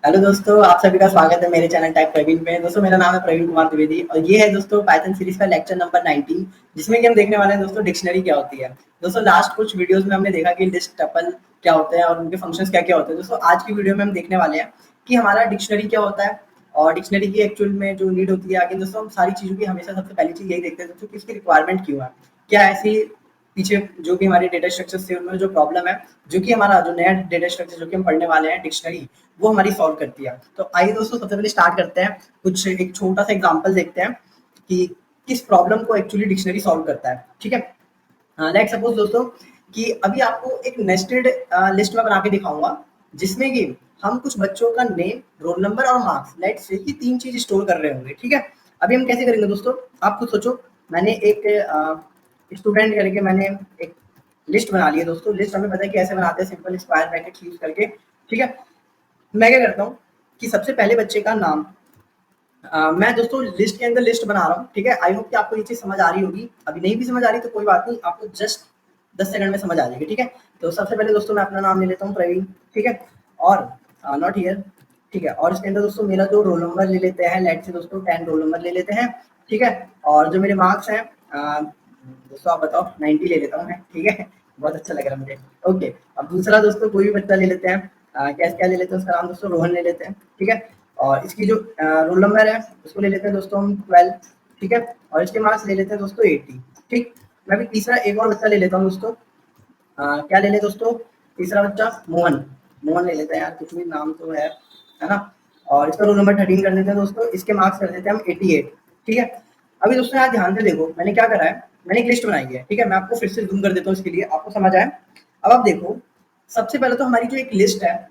Hello दोस्तों, आप सभी का स्वागत है मेरे चैनल टेक प्रवीण में। दोस्तों मेरा नाम है प्रवीण कुमार द्विवेदी और ये है दोस्तों पाइथन सीरीज का लेक्चर नंबर 19, जिसमें कि हम देखने वाले हैं दोस्तों डिक्शनरी क्या होती है। दोस्तों लास्ट कुछ वीडियोस में हमने देखा कि लिस्ट, टपल क्या होते हैं और उनके फंक्शंस क्या क्या होते हैं। दोस्तों आज की वीडियो में हम देखने वाले हैं कि हमारा डिक्शनरी क्या होता है और डिक्शनरी की एक्चुअल में जो नीड होती है। आगे दोस्तों हम सारी चीज़ों की हमेशा सबसे पहली चीज़ यही देखते हैं दोस्तों कि इसकी रिक्वायरमेंट क्यों है, क्या ऐसी पीछे जो भी हमारे डेटा स्ट्रक्चर्स थे उनमें जो प्रॉब्लम है, जो कि हमारा जो नया डेटा स्ट्रक्चर जो कि हम पढ़ने वाले हैं डिक्शनरी, वो हमारी सॉल्व करती है। तो आइए दोस्तों सबसे पहले स्टार्ट करते हैं, कुछ एक छोटा सा एग्जांपल देखते हैं कि किस प्रॉब्लम को एक्चुअली डिक्शनरी सॉल्व करता है। ठीक है, लेट्स सपोज दोस्तों कि अभी आपको एक नेस्टेड लिस्ट में बना के दिखाऊंगा, जिसमें कि हम कुछ बच्चों का नेम, रोल नंबर और मार्क्स, लेट्स से कि तीन चीज स्टोर कर रहे होंगे। ठीक है, अभी हम कैसे करेंगे दोस्तों, आप खुद सोचो। मैंने एक स्टूडेंट करके मैंने एक लिस्ट बना ली है दोस्तों। लिस्ट हमें पता है कि ऐसे बनाते हैं, सिंपल स्क्वायर ब्रैकेट यूज करके। ठीक है, मैं क्या करता हूँ कि सबसे पहले बच्चे का नाम, मैं दोस्तों लिस्ट के अंदर लिस्ट बना रहा हूँ। ठीक है, आई होप कि आपको ये चीज समझ आ रही होगी। अभी नहीं भी समझ आ रही तो कोई बात नहीं, आपको जस्ट 10 सेकंड में समझ आ जाएगी। ठीक है, तो सबसे पहले दोस्तों मैं अपना नाम ले लेता हूँ प्रवीण। ठीक है, और नॉट हियर। ठीक है, और इसके अंदर दोस्तों मेरा जो रोल नंबर ले लेते हैं, लेट से दोस्तों 10 रोल नंबर ले लेते हैं। ठीक है, और जो मेरे मार्क्स हैं दोस्तों आप बताओ 90 ले लेता हूँ मैं। ठीक है, बहुत अच्छा लग रहा है मुझे। ओके, अब दूसरा दोस्तों कोई भी बच्चा ले लेते हैं, क्या क्या ले लेते हैं, उसका नाम दोस्तों रोहन ले लेते हैं। ठीक है, और इसकी जो रोल नंबर है उसको ले लेते हैं दोस्तों हम 12। ठीक है, और इसके मार्क्स ले लेते हैं दोस्तों 80। ठीक, मैं भी तीसरा एक और बच्चा ले लेता हूँ दोस्तों। क्या ले लें दोस्तों, तीसरा बच्चा मोहन। मोहन ले लेते हैं यार, कुछ भी नाम तो है ना। और इसका रोल नंबर 13 कर देते हैं दोस्तों, इसके मार्क्स कर देते हैं हम 88। ठीक है, अभी दोस्तों यहाँ ध्यान से देखो मैंने क्या करा है, मैंने एक लिस्ट बनाई है। ठीक है, मैं आपको फिर से जूम कर देता हूँ इसके लिए आपको समझ आए। अब आप देखो, सबसे पहले तो हमारी जो एक लिस्ट है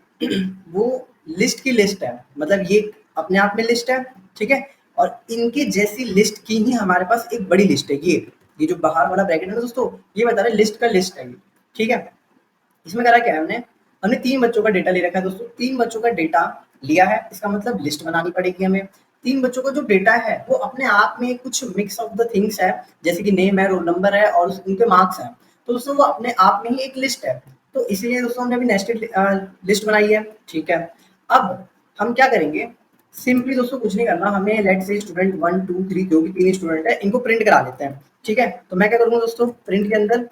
वो लिस्ट की लिस्ट है, मतलब ये अपने आप में लिस्ट है। ठीक है, और इनके जैसी लिस्ट की ही हमारे पास एक बड़ी लिस्ट है। ये जो बाहर वाला ब्रैकेट है ना दोस्तों, ये बता रहे लिस्ट का लिस्ट है ये। ठीक है, इसमें करा क्या है, हमने हमने तीन बच्चों का डेटा ले रखा है दोस्तों। तीन बच्चों का डेटा लिया है, इसका मतलब लिस्ट बनानी पड़ेगी हमें। तीन बच्चों का जो डेटा है वो अपने आप में कुछ मिक्स ऑफ द थिंग्स है, जैसे कि नेम है, रोल नंबर है और उनके मार्क्स हैं। तो दोस्तों वो अपने आप में ही एक लिस्ट है। तो इसीलिए दोस्तों हमने अभी नेस्टेड लिस्ट बनाई है। ठीक है, अब हम क्या करेंगे, सिंपली दोस्तों कुछ नहीं करना हमें, लेट से स्टूडेंट 1 2 3 जो भी तीन स्टूडेंट है इनको प्रिंट करा लेते हैं। ठीक है, तो मैं क्या करूंगा दोस्तों, प्रिंट के अंदर,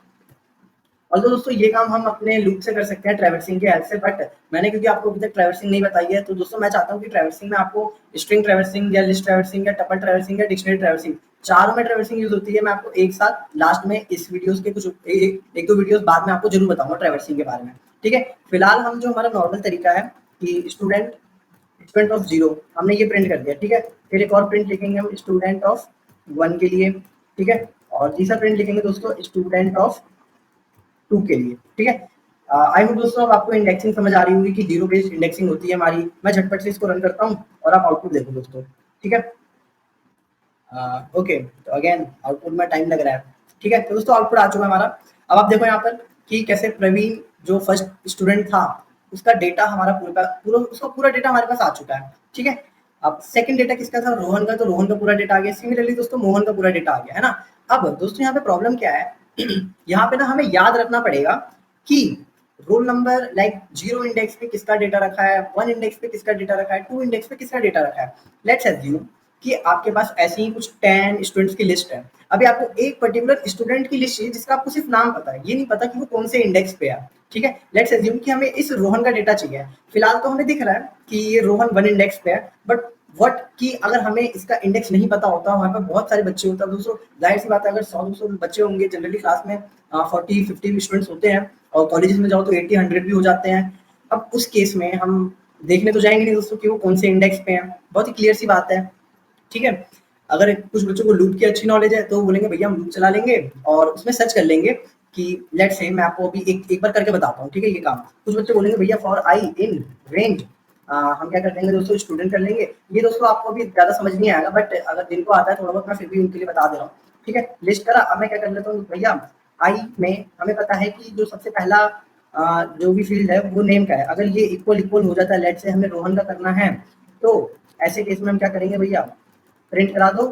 और दोस्तों ये काम हम अपने लूप से कर सकते हैं ट्रैवर्सिंग के हेल्प से, बट मैंने क्योंकि आपको अभी तक ट्रैवर्सिंग नहीं बताई है, तो दोस्तों मैं चाहता हूँ कि ट्रैवर्सिंग में आपको स्ट्रिंग ट्रैवर्सिंग या लिस्ट ट्रैवर्सिंग या टपल ट्रैवर्सिंग या डिक्शनरी ट्रैवर्सिंग, चारों में ट्रैवर्सिंग यूज होती है। मैं आपको एक साथ लास्ट में इस वीडियोस के कुछ एक दो वीडियोस बाद में आपको जरूर बताऊंगा ट्रैवर्सिंग के बारे में। ठीक है, फिलहाल हम जो हमारा नॉर्मल तरीका है कि स्टूडेंट स्टूडेंट ऑफ जीरो, हमने ये प्रिंट कर दिया। ठीक है, फिर एक और प्रिंट लिखेंगे हम स्टूडेंट ऑफ 1 के लिए। ठीक है, और तीसरा प्रिंट लिखेंगे दोस्तों स्टूडेंट ऑफ 2 के लिए। ठीक है, आई होप दोस्तों अब आपको इंडेक्सिंग समझ आ रही होगी कि जीरो बेस्ड इंडेक्सिंग होती है हमारी। मैं झटपट से इसको रन करता हूँ और आप आउटपुट देखो दोस्तों। ठीक है, ओके, तो अगेन आउटपुट में टाइम लग रहा है। ठीक है, तो दोस्तों आउटपुट आ चुका है हमारा। अब आप देखो यहाँ पर कि कैसे प्रवीण जो फर्स्ट स्टूडेंट था उसका डेटा हमारा पूरा पूरा उसका पूरा डेटा हमारे पास आ चुका है। ठीक है, अब सेकंड डेटा किसका था, रोहन का, तो रोहन का पूरा डेटा आ गया। सिमिलरली दोस्तों मोहन का पूरा डेटा आ गया है ना। अब दोस्तों यहाँ पे प्रॉब्लम क्या है यहाँ पे ना हमें याद रखना पड़ेगा कि रोल नंबर लाइक 0 इंडेक्स पे किसका डेटा रखा है, 1 इंडेक्स पे किसका डेटा रखा है, 2 इंडेक्स पे किसका डेटा रखा है। लेट्स अज्यूम कि आपके पास ऐसे ही कुछ 10 स्टूडेंट्स की लिस्ट है। अभी आपको एक पर्टिकुलर स्टूडेंट की लिस्ट चाहिए जिसका आपको सिर्फ नाम पता है, ये नहीं पता कि वो कौन से इंडेक्स पे है। ठीक है, लेट्स अज्यूम कि हमें इस रोहन का डेटा चाहिए। फिलहाल तो हमें दिख रहा है कि ये रोहन 1 इंडेक्स पे है, बट व्हाट कि अगर हमें इसका इंडेक्स नहीं पता होता, वहाँ पर बहुत सारे बच्चे होते हैं दोस्तों। जाहिर सी बात है, अगर 100-200 बच्चे होंगे जनरली क्लास में, 40-50 स्टूडेंट्स होते हैं, और कॉलेजेस में जाओ तो 80-100 भी हो जाते हैं। अब उस केस में हम देखने तो जाएंगे नहीं दोस्तों कि वो कौन से इंडेक्स पे हैं, बहुत ही क्लियर सी बात है। ठीक है, अगर कुछ बच्चों को लूप की अच्छी नॉलेज है तो बोलेंगे भैया हम लूप चला लेंगे और उसमें सर्च कर लेंगे कि लेट्स से मैं आपको अभी एक बार करके बताता हूँ। ठीक है, ये काम कुछ बच्चे बोलेंगे भैया फॉर आई इन रेंज, हम क्या कर लेंगे दोस्तों, स्टूडेंट कर लेंगे। ये दोस्तों आपको अभी ज्यादा समझ नहीं आएगा, बट अगर जिनको आता है थोड़ा बहुत मैं फिर भी उनके लिए बता दे रहा हूँ। ठीक है, लिस्ट करा, अब मैं क्या कर लेता हूँ भैया, आई में हमें पता है कि जो सबसे पहला जो भी फील्ड है वो नेम का है। अगर ये इक्वल इक्वल हो जाता है, लेट से हमें रोहन का करना है, तो ऐसे केस में हम क्या करेंगे भैया, प्रिंट करा दो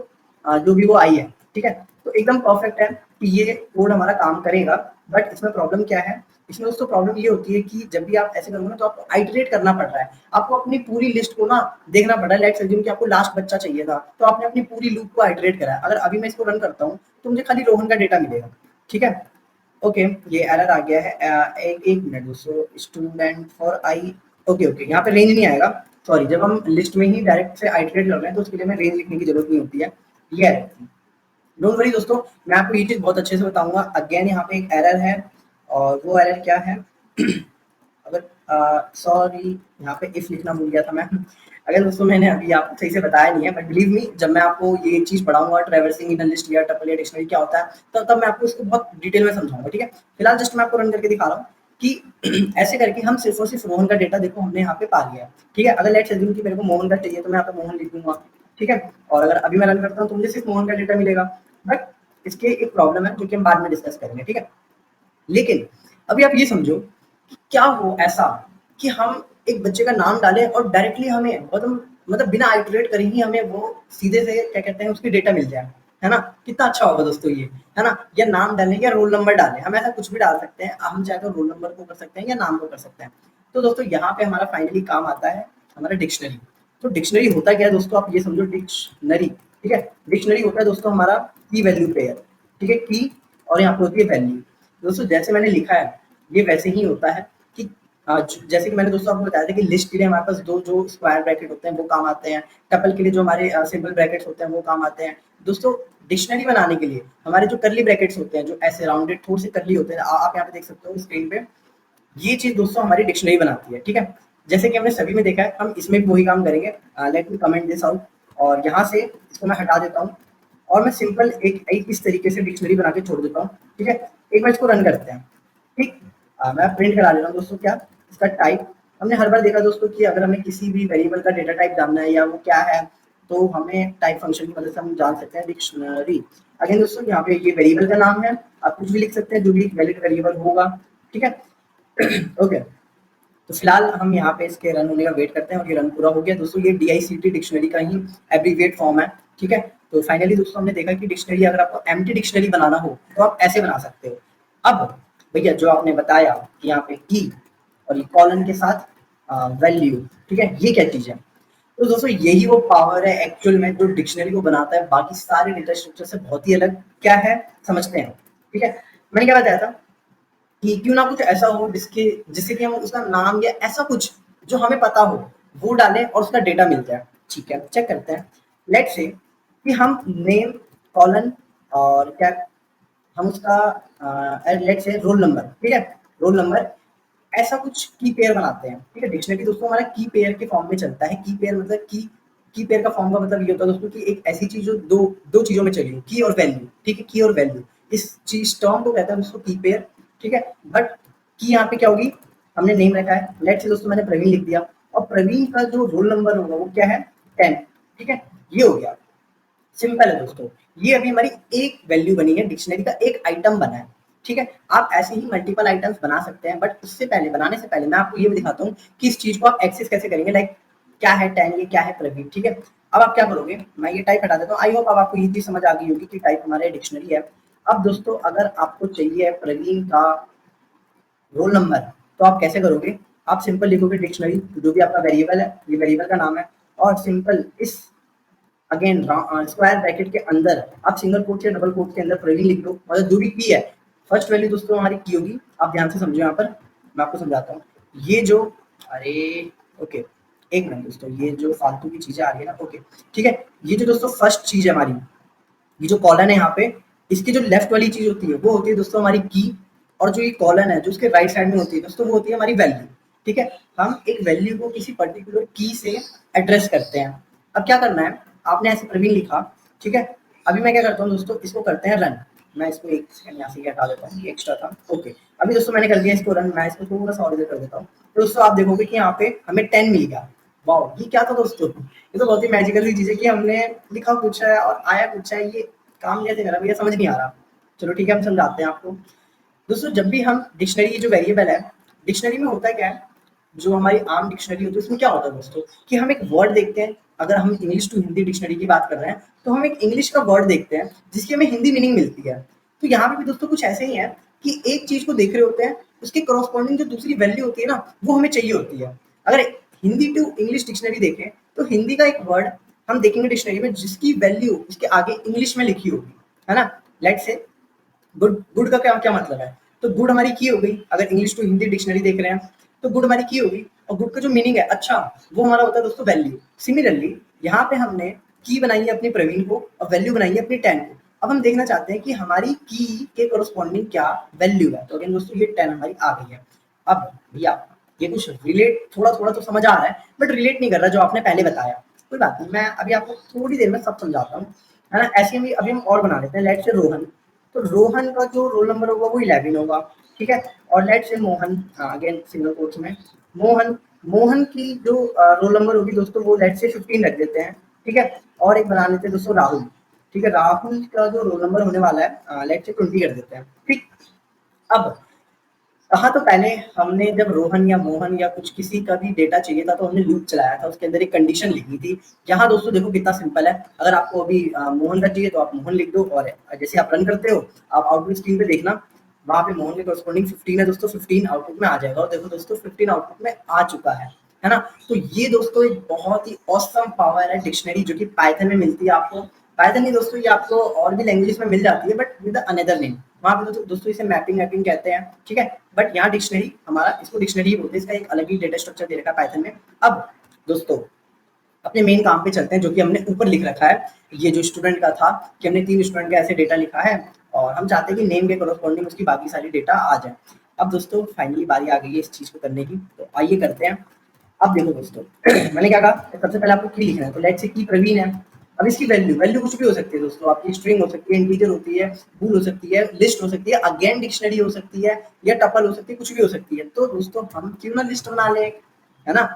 जो भी वो आई है। ठीक है, तो एकदम परफेक्ट है कि ये कोड हमारा काम करेगा। बट इसमें प्रॉब्लम क्या है इसमें दोस्तों प्रॉब्लम ये होती है कि जब भी आप ऐसे करोगे ना तो आपको आइटरेट करना पड़ रहा है। आपको अपनी पूरी लिस्ट को ना देखना पड़ रहा है। लेट्स अज्यूम कि आपको लास्ट बच्चा चाहिए था, तो आपने अपनी पूरी लूप को आइटरेट करा है। अगर अभी मैं इसको रन करता हूँ, तो मुझे खाली रोहन का डेटा मिलेगा, ठीक है? ओके, ये एरर आ गया है। एक मिनट दोस्तों, student for I. Okay, okay, यहाँ पे रेंज नहीं आएगा। सॉरी, जब हम लिस्ट में ही डायरेक्ट से आइटरेट कर रहे हैं, तो उसके लिए हमें रेंज लिखने की ज़रूरत नहीं होती है। ये एरर थी। डोंट वरी दोस्तों, मैं आपको ये चीज़ बहुत अच्छे से बताऊँगा। अगेन यहाँ पे एक एरर है, और वो एरर क्या है? अगर सॉरी, यहाँ पे इफ लिखना भूल गया था मैं। अगर दोस्तों मैंने अभी आपको सही से बताया नहीं है, बट बिलीव मी, जब मैं आपको ये चीज़ पढ़ाऊँगा ट्रैवर्सिंग इन अ लिस्ट या टपल या डिक्शनरी क्या होता है, तो तब मैं आपको इसको बहुत डिटेल में समझाऊँगा, ठीक है? फिलहाल जस्ट मैं आपको रन करके दिखा रहा हूँ कि ऐसे करके हम सिर्फ़ और सिर्फ़ रोहन का डेटा देखो हमने यहाँ पे पा लिया है, ठीक है? अगर लेट्स अज्यूम कि मेरे को मोहन का चाहिए, तो मैं यहाँ पे मोहन लिख दूँगा, ठीक है? और अगर अभी मैं रन करता हूँ, तो मुझे सिर्फ़ मोहन का डेटा मिलेगा। बट इसके एक प्रॉब्लम है, जो कि हम बाद में डिस्कस करेंगे, ठीक है? लेकिन अभी आप ये समझो कि क्या हो ऐसा कि हम एक बच्चे का नाम डालें और डायरेक्टली हमें मतलब बिना आइटरेट करे ही हमें वो सीधे से क्या कहते हैं उसकी डेटा मिल जाए, है ना? कितना अच्छा होगा दोस्तों ये, है ना? या नाम डालें या रोल नंबर डालें, हम ऐसा कुछ भी डाल सकते हैं। हम चाहे तो रोल नंबर को कर सकते हैं या नाम को कर सकते हैं। तो दोस्तों यहाँ पे हमारा फाइनली काम आता है हमारा डिक्शनरी। तो डिक्शनरी होता क्या है दोस्तों, आप ये समझो डिक्शनरी, ठीक है? डिक्शनरी होता है दोस्तों हमारा की वैल्यू पेयर, ठीक है? की और यहाँ पे होती है वैल्यू। दोस्तों जैसे मैंने लिखा है, ये वैसे ही होता है कि जैसे कि मैंने दोस्तों आपको बताया था कि लिस्ट के लिए हमारे पास 2 जो स्क्वायर ब्रैकेट होते हैं वो काम आते हैं। टपल के लिए जो हमारे सिंपल ब्रैकेट्स होते हैं वो काम आते हैं। दोस्तों डिक्शनरी बनाने के लिए हमारे जो कर्ली ब्रैकेट्स होते हैं, जो ऐसे राउंडेड थोड़े से कर्ली होते हैं, आप यहाँ पे देख सकते हो स्क्रीन पे। ये चीज़ दोस्तों हमारी डिक्शनरी बनाती है, ठीक है? जैसे कि हमने सभी में देखा है, हम इसमें भी वही काम करेंगे। Let me comment this out, और यहाँ से इसको मैं हटा देता हूँ, और मैं सिंपल एक एक इस तरीके से डिक्शनरी बना के छोड़ देता हूँ, ठीक है? एक बार इसको रन करते हैं, ठीक? मैं प्रिंट करा ले रहा हूँ दोस्तों, क्या इसका टाइप। हमने हर बार देखा दोस्तों कि अगर हमें किसी भी वेरिएबल का डेटा टाइप जानना है या वो क्या है, तो हमें टाइप फंक्शन की मदद से हम जान सकते हैं डिक्शनरी। अगेन दोस्तों यहाँ पे ये वेरिएबल का नाम है, आप कुछ भी लिख सकते हैं जो भी वैलिड वेरिएबल होगा, ठीक है? ओके, तो फिलहाल हम यहाँ पे इसके रन होने का वेट करते हैं, और ये रन पूरा हो गया दोस्तों। ये DICT डिक्शनरी का ही एब्रीविएट फॉर्म है, ठीक है? तो फाइनली दोस्तों हमने देखा कि डिक्शनरी अगर आपको एम्प्टी डिक्शनरी बनाना हो, तो आप ऐसे बना सकते हो। अब भैया जो आपने बताया कि यहाँ पे की और ये कॉलन के साथ वैल्यू, ठीक है? ये क्या चीज़ है? तो दोस्तों यही वो पावर है एक्चुअल में जो डिक्शनरी को बनाता है बाकी सारे डेटा स्ट्रक्चर से बहुत ही अलग। क्या है समझते हैं, ठीक है? मैंने क्या बताया था कि क्यों ना कुछ ऐसा हो जिससे कि हम उसका नाम या ऐसा कुछ जो हमें पता हो वो डालें और उसका डेटा मिल जाए, ठीक है? चेक करते हैं। लेट्स से कि हम नेम कॉलन और क्या, हम उसका लेट्स से रोल नंबर, ठीक है? रोल नंबर ऐसा कुछ की पेयर बनाते हैं, ठीक है? डिक्शनरी दोस्तों हमारा की पेयर के फॉर्म में चलता है। की पेयर मतलब की पेयर का फॉर्म का मतलब ये होता है दोस्तों कि एक ऐसी चीज जो दो चीजों में चली हो, की और वैल्यू, ठीक है? की और वैल्यू, इस चीज टर्म को कहते हैं दोस्तों की पेयर, ठीक है? बट की यहाँ पे क्या होगी, हमने नेम रखा है, लेट्स से दोस्तों मैंने प्रवीण लिख दिया, और प्रवीण का जो रोल नंबर होगा वो क्या है, 10, ठीक है? ये हो गया, सिंपल है दोस्तों। ये अभी हमारी एक वैल्यू बनी है, डिक्शनरी का एक आइटम बना है, ठीक है? आप ऐसे ही मल्टीपल आइटम्स बना सकते हैं, बट उससे पहले, बनाने से पहले मैं आपको ये भी दिखाता हूँ कि इस चीज को आप एक्सेस कैसे करेंगे। लाइक क्या है 10, ये क्या है प्रवीण, ठीक है? अब आप क्या करोगे, मैं ये टाइप हटा देता हूँ। आई होप अब आपको ये चीज समझ आ गई होगी कि टाइप हमारे डिक्शनरी है। अब दोस्तों अगर आपको चाहिए प्रवीण का रोल नंबर, तो आप कैसे करोगे? आप सिंपल लिखोगे डिक्शनरी, जो भी आपका वेरिएबल है, ये वेरिएबल का नाम है, और सिंपल इस अगेन स्क्वायर ब्रैकेट के अंदर आप सिंगल कोट या डबल कोट के अंदर प्रवीण लिख दो, मतलब जो भी की है। फर्स्ट वैल्यू दोस्तों हमारी की होगी, आप ध्यान से समझो। यहाँ पर मैं आपको समझाता हूँ। ये जो, अरे ओके, एक मिनट दोस्तों, ये जो फालतू की चीजें आ रही है ना, ओके ठीक है। ये जो दोस्तों फर्स्ट चीज है हमारी, ये जो कॉलन है यहाँ पे, इसकी जो लेफ्ट वाली चीज होती है वो होती है दोस्तों हमारी की, और जो ये कॉलन है जो उसके राइट साइड में होती है दोस्तों वो होती है हमारी वैल्यू, ठीक है? हम एक वैल्यू को किसी पर्टिकुलर की से एड्रेस करते हैं। अब क्या करना है, आपने ऐसे प्रवीण लिखा, ठीक है? अभी मैं क्या करता हूँ दोस्तों, इसको करते हैं रन। मैं इसको एक सेकंड यहाँ से हटा देता हूँ, ये एक्स्ट्रा था, ओके। अभी दोस्तों मैंने कर दिया इसको रन, मैं इसको थोड़ा सा और इधर कर देता हूँ। तो दोस्तों आप देखोगे कि यहाँ पे हमें 10 मिल गया। वाओ, ये क्या था दोस्तों? ये तो बहुत ही मैजिकल सी चीज है कि हमने लिखा कुछ है और आया कुछ है। ये काम कैसे करा भैया, समझ नहीं आ रहा। चलो ठीक है, हम समझाते हैं आपको। दोस्तों जब भी हम डिक्शनरी जो वेरिएबल है, डिक्शनरी में होता है क्या है, जो हमारी आम डिक्शनरी होती है उसमें क्या होता है दोस्तों कि हम एक वर्ड देखते हैं। अगर हम इंग्लिश टू हिंदी डिक्शनरी की बात कर रहे हैं, तो हम एक इंग्लिश का वर्ड देखते हैं जिसकी हमें हिंदी मीनिंग मिलती है। तो यहाँ पे भी दोस्तों कुछ ऐसे ही है कि एक चीज को देख रहे होते हैं, उसके करस्पॉन्डिंग जो दूसरी वैल्यू होती है ना, वो हमें चाहिए होती है। अगर हिंदी टू इंग्लिश डिक्शनरी देखें तो हिंदी का एक वर्ड हम देखेंगे डिक्शनरी में जिसकी वैल्यू उसके आगे इंग्लिश में लिखी होगी, है ना। लेट्स से गुड, गुड का क्या क्या मतलब है, तो गुड हमारी की हो गई, अगर इंग्लिश टू हिंदी डिक्शनरी देख रहे हैं तो गुड हमारी की होगी, और गुड का जो मीनिंग है अच्छा, वो हमारा होता है दोस्तों वैल्यू। सिमिलरली यहाँ पे हमने की बनाई है अपनी प्रवीण को और वैल्यू बनाई है अपनी 10 को। अब हम देखना चाहते हैं कि हमारी की के कोरस्पॉन्डिंग क्या वैल्यू है, तो अगेन दोस्तों ये 10 हमारी आ गई है। अब भैया ये कुछ रिलेट थोड़ा थोड़ा तो समझ आ रहा है बट रिलेट नहीं कर रहा जो आपने पहले बताया, कोई बात नहीं, मैं अभी आपको थोड़ी देर में सब समझाता हूँ, है ना। ऐसे ही अभी हम और बना लेते हैं, लेट्स से रोहन, तो रोहन का जो रोल नंबर होगा वो 11 होगा, ठीक है। और let's say Mohan, again single quotes में मोहन, मोहन की जो रोल नंबर होगी दोस्तों वो लेट्स से 15 रख देते हैं, ठीक है। और एक बना लेते हैं दोस्तों राहुल, ठीक है, राहुल का जो रोल नंबर होने वाला है लेट्स से 20 कर देते हैं, ठीक। अब कहा तो पहले हमने जब रोहन या मोहन या कुछ किसी का भी डेटा चाहिए था तो हमने लूप चलाया था, उसके अंदर एक कंडीशन लिखी थी। यहाँ दोस्तों देखो कितना सिंपल है, अगर आपको अभी मोहन का चाहिए तो आप मोहन लिख दो, और जैसे आप रन करते हो आप आउटपुट स्क्रीन पे देखना, वहाँ पे मोहन के कॉरस्पॉन्डिंग 15 है दोस्तों, 15 आउटपुट में आ जाएगा, और देखो दोस्तों 15 आउटपुट में आ चुका है ना। तो ये दोस्तों एक बहुत ही ऑसम पावर है डिक्शनरी जो कि पाइथन में मिलती है आपको। पाइथन नहीं दोस्तों, ये आपको और भी लैंग्वेजेस में मिल जाती है बट विद अनदर नेम, वहाँ पे दोस्तों इसे मैपिंग मैपिंग कहते हैं, ठीक है। बट यहाँ डिक्शनरी हमारा इसको डिक्शनरी ही बोलते हैं, इसका एक अलग ही डेटा स्ट्रक्चर दे रखा है पाइथन में। अब दोस्तों अपने मेन काम पे चलते हैं जो कि हमने ऊपर लिख रखा है, ये जो स्टूडेंट का था कि हमने 3 स्टूडेंट का ऐसे डेटा लिखा है और हम चाहते हैं कि नेम के कोरस्पॉन्डिंग उसकी बाकी सारी डेटा आ जाए। अब दोस्तों फाइनली बारी आ गई है इस चीज़ को करने की, तो आइए करते हैं। अब देखो दोस्तों मैंने क्या कहा, सबसे पहले आपको की लिखना है, तो लेट्स से की प्रवीण है। अब इसकी वैल्यू वैल्यू कुछ भी हो सकती है दोस्तों, आपकी स्ट्रिंग हो सकती है, इंटीजर होती है, बूल हो सकती है, लिस्ट हो सकती है, अगेन डिक्शनरी हो सकती है, या टपल हो सकती है, कुछ भी हो सकती है। तो दोस्तों हम क्यों ना लिस्ट बना लें, है ना।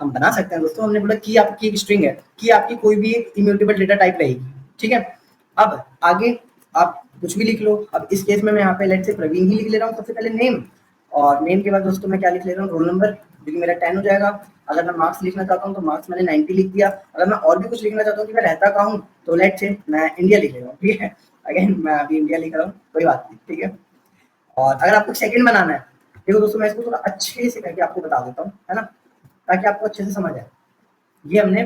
हम बना सकते हैं दोस्तों, हमने बोला कि आपकी एक स्ट्रिंग है, कि आपकी कोई भी एक इम्यूटेबल डेटा टाइप रहेगी, ठीक है। अब आगे आप कुछ भी लिख लो, अब इस केस में मैं यहाँ पे लेट्स से प्रवीण ही लिख ले रहा हूँ सबसे पहले नेम, और नेम के बाद दोस्तों मैं क्या लिख ले रहा हूँ, रोल नंबर, जो कि मेरा 10 हो जाएगा। अगर मैं मार्क्स लिखना चाहता हूँ तो मार्क्स मैंने 90 लिख दिया। अगर मैं और भी कुछ लिखना चाहता हूँ कि मैं रहता कहाँ हूँ, तो लेट्स से मैं इंडिया लिख ले रहा हूँ, ठीक है। अगेन मैं अभी इंडिया लिख रहा हूँ, कोई बात नहीं, ठीक है। और अगर आपको सेकंड बनाना है, देखो दोस्तों मैं इसको थोड़ा अच्छे से करके आपको बता देता हूँ, है ना, ताकि आपको अच्छे से समझ आए। ये हमने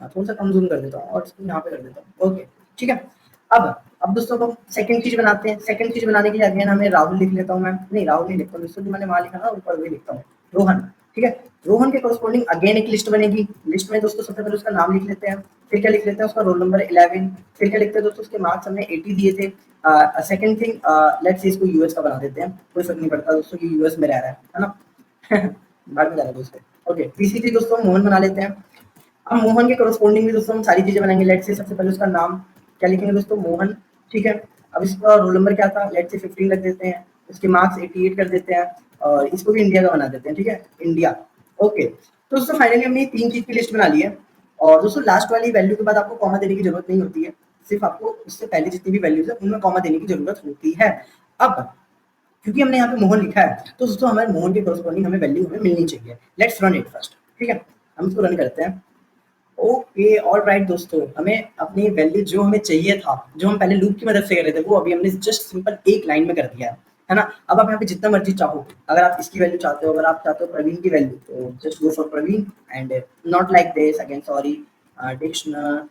थोड़ा सा कम जूम कर देता हूँ और इसको यहाँ पे कर देता हूँ, ओके, ठीक है। अब दोस्तों हम सेकंड चीज बनाते हैं, सेकंड चीज बनाने के लिए अगेन हमें राहुल लिख लेता हूँ मैं, नहीं राहुल नहीं लिखता हूँ, दोस्तों जो मैंने वहाँ लिखा ना ऊपर वही लिखता हूँ, रोहन, ठीक है। रोहन के कॉरस्पॉन्डिंग अगेन एक लिस्ट बनेगी, लिस्ट में दोस्तों सबसे पहले उसका नाम लिख लेते हैं, फिर क्या लिख लेते हैं उसका रोल नंबर 11, फिर क्या लिखते हैं दोस्तों उसके मार्क्स हमने 80 दिए थे। सेकंड थिंग लेट्स से इसको यूएस का बना देते हैं, कोई फर्क नहीं पड़ता दोस्तों ये यूएस में रह रहा है ना बाद में जा रहा है दोस्तों, ओके। तीसरी चीज दोस्तों मोहन बना लेते हैं। अब मोहन के करस्पॉन्डिंग भी दोस्तों हम सारी चीजें बनाएंगे, लेट्स से सबसे पहले उसका नाम क्या लिखेंगे दोस्तों, मोहन, ठीक है। अब इसका रोल नंबर क्या था, लेट्स से 15 रख देते हैं, उसके मार्क्स 88 कर देते हैं, और इसको भी इंडिया का बना देते हैं, ठीक है, इंडिया, ओके। तो दोस्तों फाइनली हमने 3 चीज की लिस्ट बना ली है, और दोस्तों लास्ट वाली वैल्यू के बाद आपको कॉमा देने की जरूरत नहीं होती है, सिर्फ आपको इससे पहले जितनी भी वैल्यूज है उनमें कॉमा देने की जरूरत होती है। अब क्योंकि हमने यहाँ पे मोहन लिखा है तो दोस्तों हमारे मोहन के करस्पॉन्डिंग हमें वैल्यू हमें मिलनी चाहिए, लेट्स रन इट फर्स्ट, ठीक है। हम इसको रन करते हैं, ओके ऑल राइट दोस्तों, हमें अपनी वैल्यू जो हमें चाहिए था, जो हम पहले लूप की मदद से कर रहे थे, वो अभी हमने जस्ट सिंपल एक लाइन में कर दिया है ना। अब आप यहाँ पे जितना मर्जी चाहो, अगर आप इसकी वैल्यू चाहते हो, अगर आप चाहते हो प्रवीण की वैल्यू, तो just go for Praveen and not like this, again sorry, dictionary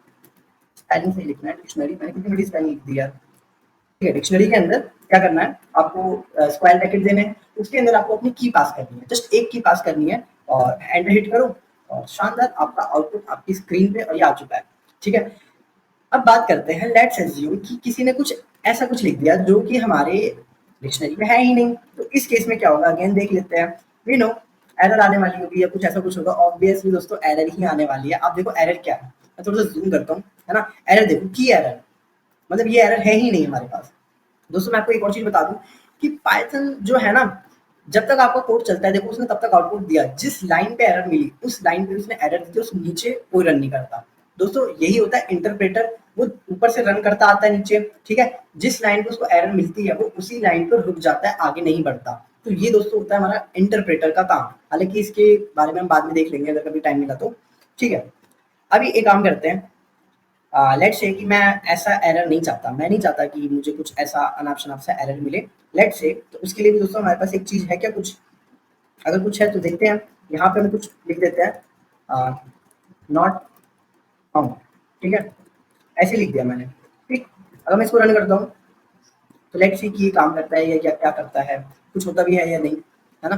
spelling से लिखना है, डिक्शनरी मैंने कितनी बड़ी स्पेलिंग लिख दी यार, ठीक है। डिक्शनरी के अंदर क्या करना है आपको, स्क्वायर ब्रैकेट देने हैं, उसके अंदर आपको अपनी की पास करनी है, जस्ट एक की पास करनी है, और एंटर हिट करो, और शानदार आपका आउटपुट आपकी स्क्रीन पे और ये आ चुका है, ठीक है। अब बात करते हैं, लेट्स एज्यूम कि किसी ने कुछ ऐसा कुछ लिख दिया जो कि हमारे डिक्शनरी में है ही नहीं, तो इस केस में क्या होगा अगेन देख लेते हैं। वी नो एरर आने वाली होगी या कुछ ऐसा कुछ होगा, ऑब्वियसली दोस्तों एरर ही आने वाली है। आप देखो एरर क्या है, मैं थोड़ा सा जूम करता हूँ, है ना। एरर देखो की एरर, मतलब ये एरर है ही नहीं हमारे पास। दोस्तों मैं आपको एक और चीज बता दूं कि पाइथन जो है ना, जब तक आपका कोड चलता है, देखो उसने तब तक आउटपुट दिया, जिस लाइन पे एरर मिली उस लाइन पे उसने एरर दी, उस नीचे कोई रन नहीं करता। दोस्तों यही होता है इंटरप्रेटर, वो ऊपर से रन करता आता है नीचे, ठीक है। जिस लाइन पे उसको एरर मिलती है वो उसी लाइन पर रुक जाता है, आगे नहीं बढ़ता। तो ये दोस्तों होता है हमारा इंटरप्रेटर का काम, हालांकि इसके बारे में हम बाद में देख लेंगे अगर कभी टाइम मिला तो, ठीक है। अभी एक काम करते हैं, लेट्स से कि मैं ऐसा एरर नहीं चाहता, मैं नहीं चाहता कि मुझे कुछ ऐसा अनाप-शनाप सा एरर मिले। लेट्स से तो उसके लिए भी दोस्तों हमारे पास एक चीज़ है क्या कुछ? अगर कुछ है तो देखते हैं। यहाँ पे हम कुछ लिख देते हैं नॉट फाउंड, ठीक है? ऐसे लिख दिया मैंने, ठीक? अगर मैं इसको रन करता हूँ तो लेट्स सी कि ये काम करता है या क्या क्या करता है, कुछ होता भी है या नहीं, है ना?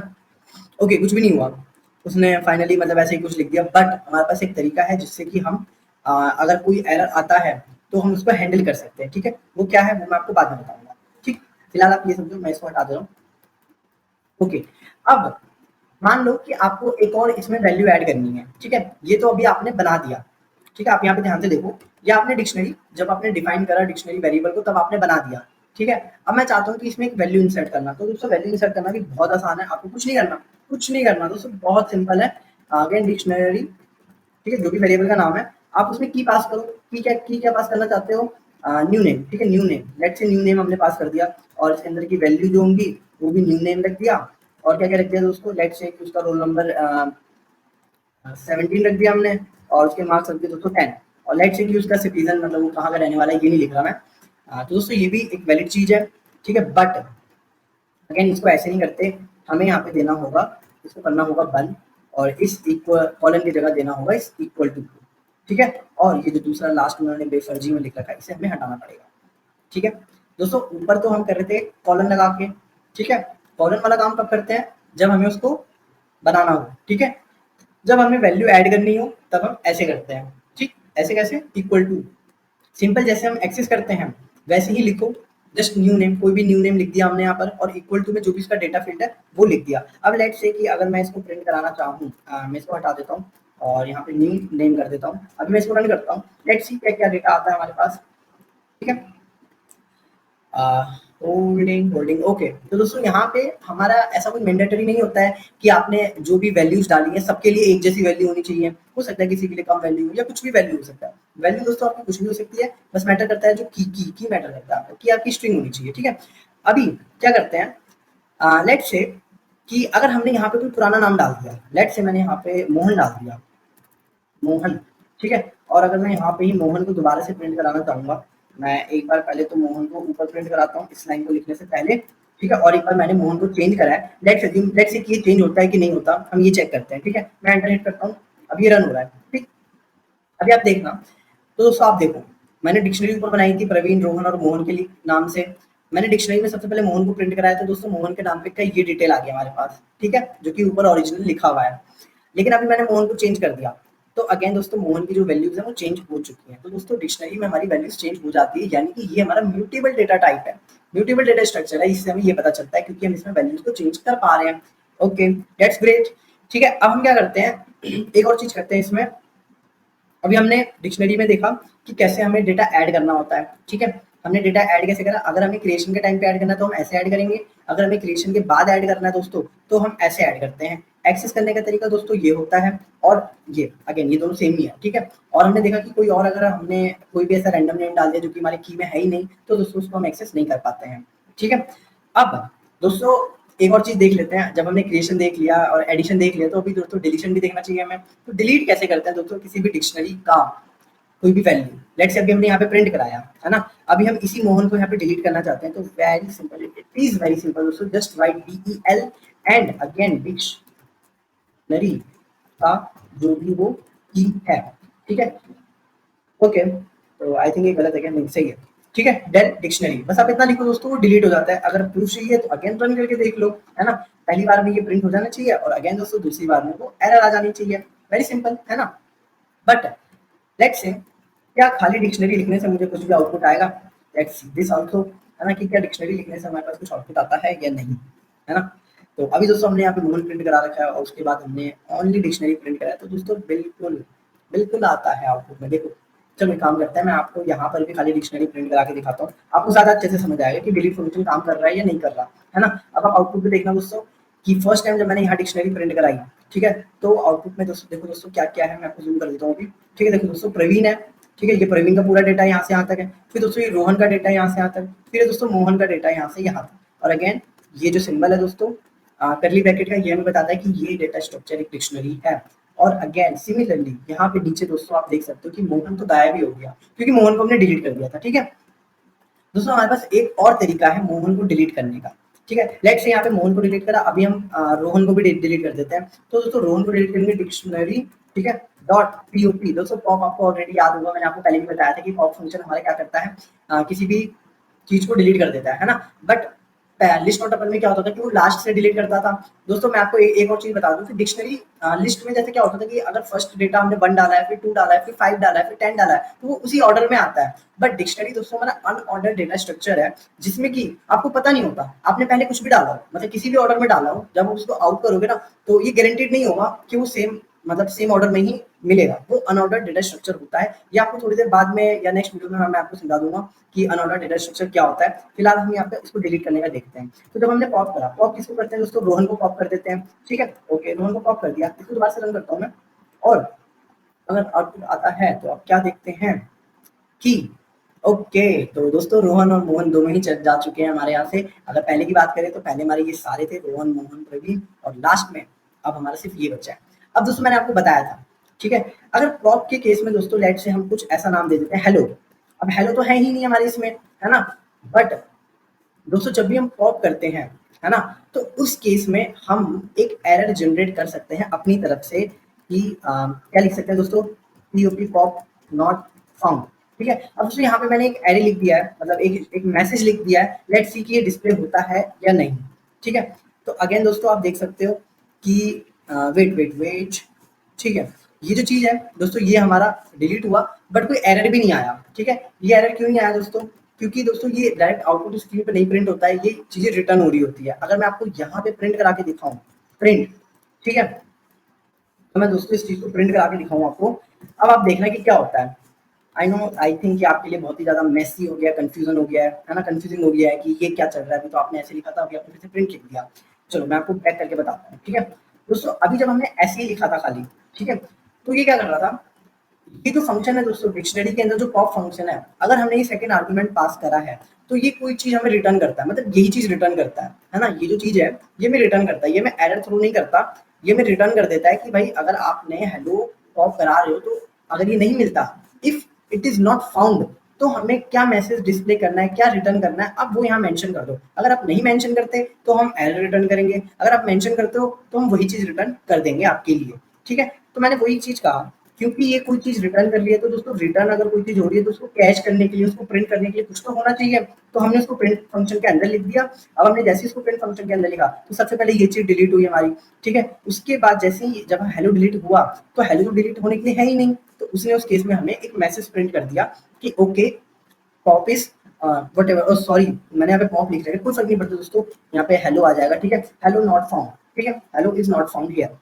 ओके, कुछ भी नहीं हुआ। उसने फाइनली मतलब ऐसे ही कुछ लिख दिया, बट हमारे पास एक तरीका है जिससे कि हम अगर कोई एरर आता है तो हम उसको हैंडल कर सकते हैं, ठीक है? वो क्या है वो मैं आपको बाद में बताऊँगा, ठीक? फिलहाल आप ये समझो, मैं इसको हटा दे रहा हूँ। ओके, अब मान लो कि आपको एक और इसमें वैल्यू ऐड करनी है, ठीक है? ये तो अभी आपने बना दिया, ठीक है? आप यहाँ पे ध्यान से देखो, ये आपने डिक्शनरी जब आपने डिफाइन करा डिक्शनरी वेरिएबल को तब आपने बना दिया, ठीक है? अब मैं चाहता हूँ कि इसमें एक वैल्यू इंसर्ट करना, तो दोस्तों वैल्यू इंसर्ट करना भी बहुत आसान है, आपको कुछ नहीं करना दोस्तों, बहुत सिंपल है। अगेन डिक्शनरी, ठीक है? जो भी वेरिएबल का नाम है, आप उसमें की पास करो। की क्या पास करना चाहते हो? न्यू नेम, ठीक है? New name, let's say new name हमने पास कर दिया और इसके अंदर की वैल्यू जो होंगी वो भी न्यू नेम रख दिया। और क्या-क्या रख दिया दोस्तों? लेट्स से कि उसका रोल नंबर 17 रख दिया हमने और उसके मार्क्स रख दिए दोस्तों 10 और लेट्स से कि उसका सिटीजन मतलब वो कहाँ का रहने वाला है ये नहीं लिख रहा मैं। तो दोस्तों ये भी एक वैलिड चीज़ है, ठीक है? बट अगेन इसको ऐसे नहीं करते, हमें यहाँ पे देना होगा, इसको करना होगा बंद और इस इक्वल कॉलन की जगह देना होगा इस इक्वल टू, ठीक है? और ये जो दूसरा लास्ट में उन्होंने बेफर्जी में लिख रखा है इसे हमें हटाना पड़ेगा, ठीक है? दोस्तों ऊपर तो हम कर रहे थे कॉलन लगा के, ठीक है? कॉलन वाला काम कब करते हैं? जब हमें उसको बनाना हो, ठीक है? जब हमें वैल्यू ऐड करनी हो तब हम ऐसे करते हैं, ठीक? ऐसे कैसे? इक्वल टू, सिंपल जैसे हम एक्सेस करते हैं वैसे ही लिखो, जस्ट न्यू नेम, कोई भी न्यू नेम लिख दिया हमने यहाँ पर और इक्वल टू में जो भी इसका डेटा फील्ड है वो लिख दिया। अब लेट्स से कि अगर मैं इसको प्रिंट कराना चाहूँ, मैं इसको हटा देता हूँ और यहाँ पे न्यू नेम कर देता हूँ। अभी मैं इसको रन करता हूँ, लेट्स सी क्या क्या डेटा आता है हमारे पास, ठीक है? Holding holding okay. तो दोस्तों यहाँ पे हमारा ऐसा कोई मैंडेटरी नहीं होता है कि आपने जो भी वैल्यूज डाली है सबके लिए एक जैसी वैल्यू होनी चाहिए। हो सकता है किसी के लिए कम वैल्यू हो या कुछ भी वैल्यू हो सकता है। वैल्यू दोस्तों आपकी कुछ भी हो सकती है, बस मैटर करता है जो की मैटर करता है आपको कि आपकी स्ट्रिंग होनी चाहिए, ठीक है? अभी क्या करते हैं, लेट्स से कि अगर हमने यहाँ पे कोई पुराना नाम डाल दिया, लेट्स से मैंने यहाँ पे मोहन डाल दिया, मोहन, ठीक है? और अगर मैं यहाँ पे ही मोहन को दोबारा से प्रिंट कराना चाहूँगा, मैं एक बार पहले तो मोहन को ऊपर प्रिंट कराता हूँ इस लाइन को लिखने से पहले, ठीक है? और एक बार मैंने मोहन को चेंज करा है, लेट्स से कि ये चेंज होता है कि नहीं होता, हम ये चेक करते हैं, ठीक है? मैं एंटर हिट करता हूँ, अब ये रन हो रहा है, ठीक? अभी आप देखना, तो दोस्तों आप देखो, मैंने डिक्शनरी ऊपर बनाई थी प्रवीण, रोहन और मोहन के लिए नाम से। मैंने डिक्शनरी में सबसे पहले मोहन को प्रिंट कराया, तो दोस्तों मोहन के नाम पे का ये डिटेल आ गया हमारे पास, ठीक है? जो कि ऊपर ओरिजिनल लिखा हुआ है। लेकिन अभी मैंने मोहन को चेंज कर दिया, तो अगेन दोस्तों मोहन की जो वैल्यूज़ हैं वो चेंज हो चुकी हैं। तो दोस्तों डिक्शनरी में हमारी वैल्यूज़ चेंज हो जाती है, यानी कि ये हमारा म्यूटेबल डेटा टाइप है, म्यूटेबल डेटा स्ट्रक्चर है, इससे हमें ये पता चलता है क्योंकि हम इसमें वैल्यूज़ को चेंज कर पा रहे हैं। ओके, दैट्स ग्रेट, ठीक है? अब हम क्या करते हैं, एक और चीज़ करते हैं इसमें। अभी हमने डिक्शनरी में देखा कि कैसे हमें डेटा ऐड करना होता है, ठीक है? हमने डेटा ऐड कैसे करा, अगर हमें क्रिएशन के टाइम पे ऐड करना है तो हम ऐसे ऐड करेंगे, अगर हमें क्रिएशन के बाद ऐड करना है दोस्तों तो हम ऐसे ऐड करते हैं। एक्सेस करने का तरीका दोस्तों ये होता है और ये अगेन ये दोनों सेम ही है, ठीक है? और हमने देखा कि कोई और अगर हमने कोई भी ऐसा रैंडम नेम डाल दिया जो कि हमारे की में है ही नहीं तो दोस्तों उसको हम एक्सेस नहीं कर पाते हैं, ठीक है? अब दोस्तों एक और चीज़ देख लेते हैं, जब हमने क्रिएशन देख लिया और एडिशन देख लिया तो अभी दोस्तों डिलीशन भी देखना चाहिए हमें। तो डिलीट कैसे करते हैं दोस्तों किसी भी डिक्शनरी का कोई भी वैल्यू, लेट्स से अभी हमने यहाँ पे प्रिंट कराया है ना, अभी हम इसी मोहन को यहाँ पे डिलीट करना चाहते हैं तो very simple, it is very simple दोस्तों, just write DEL and again dictionary का जो भी वो की है, ठीक है? ओके, तो आई थिंक ये गलत है क्या? नहीं सही है, ठीक है? डेल डिक्शनरी, बस आप इतना लिखो दोस्तों वो डिलीट हो जाता है। अगर प्रूफ चाहिए तो अगेन रन करके देख लो, है ना? पहली बार में ये प्रिंट हो जाना चाहिए और अगेन दोस्तों दूसरी बार में वो एरर आ जानी चाहिए, वेरी सिंपल, है ना? बट लेट्स से क्या खाली डिक्शनरी लिखने से मुझे कुछ भी आउटपुट आएगा? लेट्स सी दिस आल्सो, है ना? कि क्या डिक्शनरी लिखने से हमारे पास कुछ आउटपुट आता है या नहीं, है ना? तो अभी दोस्तों हमने यहाँ पे मोहन प्रिंट करा रखा है और उसके बाद हमने ओनली डिक्शनरी प्रिंट कराया, तो दोस्तों बिल्कुल बिल्कुल आता है आउटपुट में। देखो, चलो एक काम करते हैं, मैं आपको यहाँ पर भी खाली डिक्शनरी प्रिंट करा के दिखाता हूँ, आपको ज़्यादा अच्छे से समझ आएगा कि डिलीट फंक्शन काम कर रहा है या नहीं कर रहा, है ना? अब आप आउटपुट भी देखना दोस्तों कि फर्स्ट टाइम जब मैंने यहाँ डिक्शनरी प्रिंट कराई, ठीक है? तो आउटपुट में दोस्तों देखो दोस्तों क्या-क्या है, मैं आपको ज़ूम कर देता हूँ अभी, ठीक है? देखो दोस्तों प्रवीण है, ठीक है? ये प्रवीण का पूरा डेटा यहाँ से यहाँ तक है, फिर दोस्तों ये रोहन का डेटा यहाँ से यहाँ तक, फिर दोस्तों मोहन का डेटा यहाँ से यहाँ तक और अगेन ये जो सिंबल है दोस्तों करली ब्रैकेट का, ये हमें बताता है कि ये डेटा स्ट्रक्चर एक डिक्शनरी है और अगेन सिमिलरली यहाँ पे नीचे दोस्तों आप देख सकते हो कि मोहन तो गायब ही हो गया क्योंकि मोहन को हमने डिलीट कर दिया था। ठीक है दोस्तों, हमारे पास एक और तरीका है मोहन को डिलीट करने का। ठीक है, लेट्स से यहाँ पे मोहन को डिलीट करा, अभी हम रोहन को भी डिलीट कर देते हैं। तो दोस्तों रोहन को डिलीट करेंगे डिक्शनरी, ठीक है, डॉट पीओपी। दोस्तों पॉप आपको ऑलरेडी याद होगा, मैंने आपको पहले भी बताया था कि पॉप फंक्शन हमारा क्या करता है, किसी भी चीज को डिलीट कर देता है ना। बट लिस्ट नोट अपन में क्या होता था कि वो लास्ट से डिलीट करता था। दोस्तों मैं आपको एक और चीज बता दूं कि डिक्शनरी लिस्ट में जैसे क्या होता था कि अगर फर्स्ट डेटा हमने 1 डाला है, फिर 2 डाला है, फिर 5 डाला है, फिर 10 डाला है, तो वो उसी ऑर्डर में आता है। बट डिक्शनरी दोस्तों हमारा अनऑर्डर डेटा स्ट्रक्चर है, जिसमें कि आपको पता नहीं होता आपने पहले कुछ भी डाला हो, मतलब किसी भी ऑर्डर में डाला हो, जब आप उसको आउट करोगे ना तो ये गारंटीड नहीं होगा कि वो सेम मतलब सेम ऑर्डर में ही मिलेगा। वो अनऑर्डर डेटा स्ट्रक्चर होता है। ये आपको थोड़ी देर बाद में या नेक्स्ट वीडियो में मैं आपको समझा दूंगा कि अनऑर्डर डेटा स्ट्रक्चर क्या होता है। फिलहाल हम यहाँ पे इसको डिलीट करने का देखते हैं। तो जब हमने पॉप करा, पॉप किसको करते हैं दोस्तों, रोहन को पॉप कर देते हैं। ठीक है, ओके, रोहन को पॉप कर दिया, इसको दोबारा से रन करता हूँ मैं, और अगर आउटपुट आता है तो आप क्या देखते हैं कि ओके, तो दोस्तों रोहन और मोहन दोनों ही जा चुके हैं हमारे यहाँ से। अगर पहले की बात करें तो पहले हमारे ये सारे थे, रोहन, मोहन, प्रवीण, और लास्ट में अब हमारा सिर्फ ये बचा है। अब दोस्तों मैंने आपको बताया था, ठीक है, अगर पॉप के केस में दोस्तों लेट से हम कुछ ऐसा नाम दे देते हैं हेलो। अब हेलो तो है ही नहीं हमारे इसमें, है ना। बट दोस्तों जब भी हम पॉप करते हैं, है ना, तो उस केस में हम एक एरर जनरेट कर सकते हैं अपनी तरफ से कि क्या लिख सकते हैं दोस्तों, पीओपी पॉप नॉट फाउंड। ठीक है, अब दोस्तों यहाँ पे मैंने एक एरे लिख दिया है, मतलब एक मैसेज लिख दिया है, लेट्स सी कि ये डिस्प्ले होता है या नहीं। ठीक है, तो अगेन दोस्तों आप देख सकते हो कि वेट वेट वेट, ठीक है, ये जो चीज है दोस्तों ये हमारा डिलीट हुआ, बट कोई एरर भी नहीं आया। ठीक है, ये एरर क्यों नहीं आया दोस्तों, क्योंकि दोस्तों ये डायरेक्ट आउटपुट स्क्रीन पे नहीं प्रिंट होता है, ये चीजें रिटर्न हो रही होती है। अगर मैं आपको यहाँ पे प्रिंट करा के दिखाऊं, प्रिंट, ठीक है, तो मैं दोस्तों इस चीज को प्रिंट करा के दिखाऊं आपको। अब आप देखना कि क्या होता है। आई थिंक कि आपके लिए बहुत ही ज्यादा मेसी हो गया, कंफ्यूजन हो गया है ना, कंफ्यूजिंग हो गया है कि ये क्या चल रहा है। अभी तो आपने ऐसे लिखा था, अभी आपने फिर से प्रिंट लिख दिया। चलो मैं आपको बैक करके बताता हूँ। ठीक है दोस्तों, अभी जब हमने ऐसे ही लिखा था खाली, ठीक है, तो ये क्या कर रहा था, ये जो फंक्शन है दोस्तों डिक्शनरी के अंदर जो पॉप फंक्शन है, अगर हमने ये सेकंड आर्गुमेंट पास करा है तो ये कोई चीज हमें रिटर्न करता है, मतलब यही चीज रिटर्न करता है ना। ये जो चीज है ये मैं रिटर्न करता है, ये मैं एरर थ्रो नहीं करता, ये मैं रिटर्न कर देता है कि भाई अगर आपने हेलो पॉप करा रहे हो तो अगर ये नहीं मिलता, if it is not found, तो हमें क्या मैसेज डिस्प्ले करना है, क्या रिटर्न करना है, आप वो यहाँ मेंशन कर दो। अगर आप नहीं मेंशन करते तो हम एरर रिटर्न करेंगे, अगर आप मेंशन करते हो तो हम वही चीज रिटर्न कर देंगे आपके लिए। ठीक है, तो मैंने वही चीज कहा, क्योंकि ये कोई चीज रिटर्न कर रही है तो दोस्तों रिटर्न अगर कोई चीज हो रही है तो उसको कैच करने के लिए, उसको प्रिंट करने के लिए कुछ तो होना चाहिए। तो हमने उसको प्रिंट फंक्शन के अंदर लिख दिया। अब हमने जैसे ही उसको प्रिंट फंक्शन के अंदर लिखा तो सबसे पहले ये चीज डिलीट हुई हमारी। ठीक है, उसके बाद जैसे ही जब हेलो डिलीट हुआ तो हेलो तो डिलीट होने के लिए है ही नहीं, तो उसने उस केस में हमें एक मैसेज प्रिंट कर दिया कि okay pop is what ever, sorry मैंने यहाँ पे पॉप लिख रहा है, कोई फर्क नहीं पड़ता दोस्तों, यहाँ पे हेलो आ जाएगा। ठीक है, हेलो नॉट फाउंड, ठीक है, hello is not found here.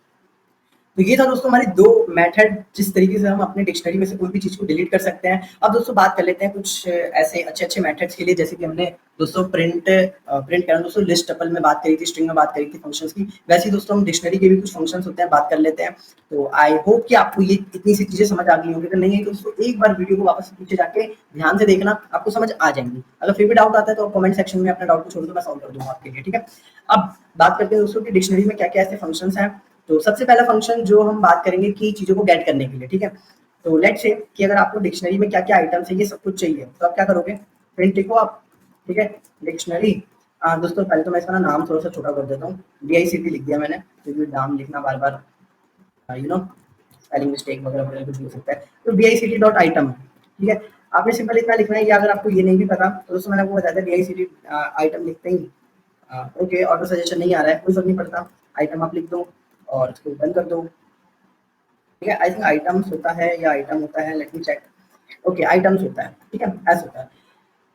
तो ये था दोस्तों हमारी दो मेथड, जिस तरीके से हम अपने डिक्शनरी में से कोई भी चीज को डिलीट कर सकते हैं। अब दोस्तों बात कर लेते हैं कुछ ऐसे अच्छे अच्छे मेथड्स के लिए, जैसे कि हमने दोस्तों प्रिंट करना, दोस्तों लिस्ट टपल में बात करी थी, स्ट्रिंग में बात करी थी फंक्शंस की, वैसे ही दोस्तों हम डिक्शनरी के भी कुछ फंक्शंस होते हैं, बात कर लेते हैं। तो आई होप कि आपको ये इतनी सी चीजें समझ आ गई होंगी, अगर नहीं है तो दोस्तों एक बार वीडियो को वापस पीछे जाके ध्यान से देखना, आपको समझ आ जाएंगी। अगर फिर भी डाउट आता है तो आप कमेंट सेक्शन में अपना डाउट को छोड़ दो, मैं सॉल्व कर दूंगा आपके लिए। ठीक है, अब बात करते हैं दोस्तों कि डिक्शनरी में क्या क्या ऐसे फंक्शंस हैं। तो सबसे पहला फंक्शन जो हम बात करेंगे कि चीजों को गेट करने के लिए, ठीक है, तो लेट्स से कि अगर आपको डिक्शनरी में क्या क्या आइटम्स है ये सब कुछ चाहिए, तो आप क्या करोगे, प्रिंट लिखो आप। ठीक है, डिक्शनरी, दोस्तों पहले तो मैं इसका नाम थोड़ा सा छोटा कर देता हूँ, DICT लिख दिया मैंने, क्योंकि नाम लिखना बार बार स्पेलिंग मिस्टेक वगैरह वगैरह कुछ भी हो सकता है। तो DICT डॉट आइटम, ठीक है, आपने सिंपल इतना लिखना है, या अगर आपको ये नहीं भी पता तो दोस्तों मैंने आपको बताया था DICT आइटम लिखते ही ओके ऑटो सजेशन नहीं आ रहा है, कोई फर्क नहीं पड़ता, आइटम आप लिख दो और इसको बंद कर दो। ठीक है, आई थिंक आइटम्स होता है या आइटम होता है, let me check, okay items होता है। ठीक है, ऐसा होता है।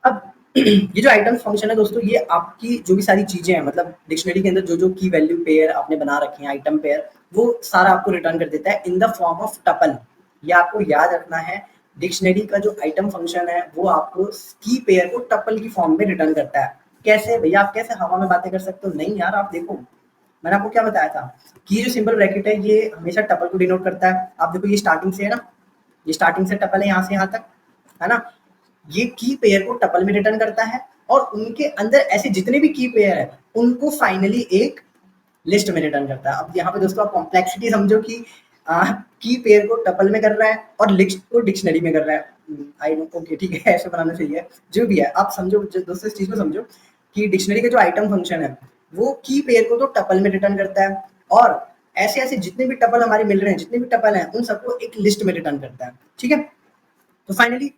अब ये जो आइटम्स फंक्शन है दोस्तों, ये आपकी जो भी सारी चीजें हैं, मतलब डिक्शनरी के अंदर जो जो की वैल्यू पेयर आपने बना रखे हैं, आइटम पेयर, वो सारा आपको रिटर्न कर देता है in the form of tuple. ये आपको याद रखना है, डिक्शनरी का जो आइटम फंक्शन है वो आपको की पेयर को टपल की फॉर्म में रिटर्न करता है। कैसे भैया, आप कैसे हवा में बातें कर सकते हो, नहीं यार, आप देखो मैंने आपको क्या बताया था कि जो सिंबल ब्रैकेट है ये हमेशा टपल को डिनोट करता है। आप देखो ये स्टार्टिंग से है ना, ये स्टार्टिंग से टपल है यहाँ से यहाँ तक, है ना, ये की पेयर को टपल में रिटर्न करता है और उनके अंदर ऐसे जितने भी की पेयर है उनको फाइनली एक लिस्ट में रिटर्न करता है। अब यहाँ पे दोस्तों आप कॉम्प्लेक्सिटी समझो कि की पेयर को टपल में कर रहा है और लिस्ट को डिक्शनरी में कर रहा है। आई नो, ओके ठीक है, ऐसे बनाना चाहिए। जो भी है आप समझो, दोस्तों इस चीज को समझो कि डिक्शनरी का जो आइटम फंक्शन है वो की पेयर को तो टपल में रिटर्न करता है, और ऐसे ऐसे जितने भी टपल हमारे मिल रहे हैं, जितने भी टपल हैं उन सबको एक लिस्ट में रिटर्न करता है। ठीक है, तो फाइनली